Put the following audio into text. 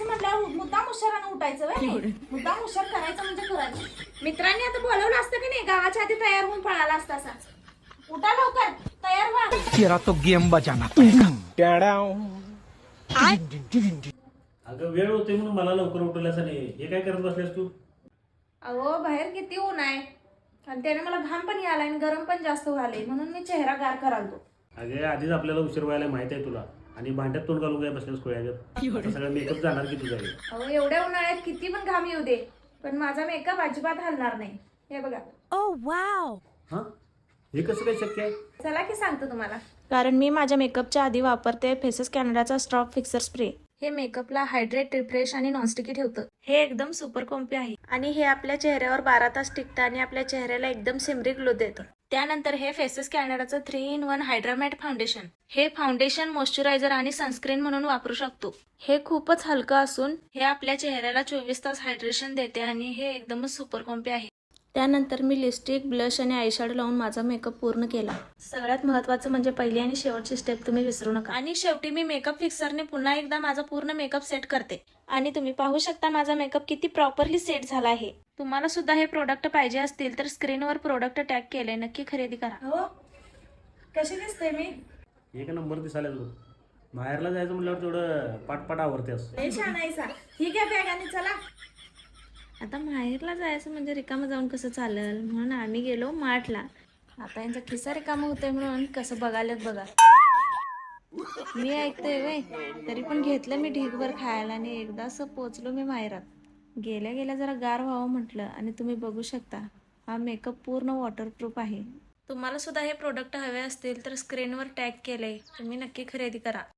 करायचं म्हटल्यावर मुद्दाम हुशारानं उठायचं व्हय. मुद्दाम हुशार करायचं म्हणजे करायचं. मित्रांनी आता बोलवलं असतं की नाही गावाच्या आधी तयार होऊन पळाला असता असा. उठा लवकर, तयार व्हा. तेरा तो गेम बजाना पड़ेगा. अगं वेळ होते म्हणून मला लवकर उठवल्यासाठी हे काय करत बसलेस तू? अहो बाहेर किती ऊन आहे आणि त्याने मला घाम पण यायला आणि गरम पण जास्त व्हायलंय म्हणून मी चेहरा गार करालतो. अगे आधीच आपल्याला उशीर व्हायला माहित आहे तुला आणि भांड्यात तोंड घालून काय बसलेस खोळ्यागत. सगळं मेकअप जाणार की तुझा? अहो एवढ्या उन्हाळ्यात किती पण घाम येऊ दे पण माझा मेकअप अजिबात हलणार नाही. हे बघा. हा, हे कसं काय शक्य आहे? चला की सांगतो तुम्हाला. कारण मी माझ्या मेकअपच्या आधी वापरते फेसेस कॅनडाचा स्ट्रॉप फिक्सर स्प्रे. हे मेकअपला हायड्रेट, रिफ्रेश आणि नॉनस्टिकी ठेवतं. हे एकदम सुपर कॉम्पी आहे आणि हे आपल्या चेहऱ्यावर 12 तास टिकतं आणि आपल्या चेहऱ्याला एकदम सिमरी ग्लो देतं. त्यानंतर हे फेसेस कॅनडाचं 3-in-1 हायड्रामॅट फाउंडेशन. हे फाउंडेशन, मॉइश्चरायझर आणि सनस्क्रीन म्हणून वापरू शकतो. हे खूपच हलकं असून हे आपल्या चेहऱ्याला 24 तास हायड्रेशन देते आणि हे एकदमच सुपर कॉम्पी आहे. त्यानंतर मी लिपस्टिक, ब्लश आणि आयशॅडो लावून माझा मेकअप पूर्ण केला. सगळ्यात महत्त्वाचं म्हणजे पहिली आणि शेवटची स्टेप तुम्ही विसरू नका. आणि शेवटी मी मेकअप फिक्सरने पुन्हा एकदा माझा पूर्ण मेकअप सेट करते आणि तुम्ही पाहू शकता माझा मेकअप किती प्रॉपरली सेट झाला आहे. तुम्हाला सुद्धा हे प्रोडक्ट पाहिजे असतील तर स्क्रीनवर प्रोडक्ट टॅग केले, नक्की खरेदी करा. हो कशी दिसते मी? एक नंबर दिसायला तू. बाहेरला जायचं म्हटल्यावर तेवढं पाटपाट आवडतेस. लय छान आहे सा. ठीक आहे बॅग आणि चला. आता माहेरला जायचं म्हणजे रिकामं जाऊन कसं चालेल म्हणून आम्ही गेलो मार्टला. आता यांचा खिस्सा रिकामं होतंय म्हणून कसं बघायलाच बघा. मी ऐकतोय वे तरी पण घेतलं मी ढीगभर खायला आणि एकदा असं पोचलो मी माहेरात. गेल्या गेल्या जरा गार व्हावं म्हटलं आणि तुम्ही बघू शकता हा मेकअप पूर्ण वॉटरप्रूफ आहे. तुम्हाला सुद्धा हे प्रोडक्ट हवे असतील तर स्क्रीनवर टॅग केलंय, तुम्ही नक्की खरेदी करा.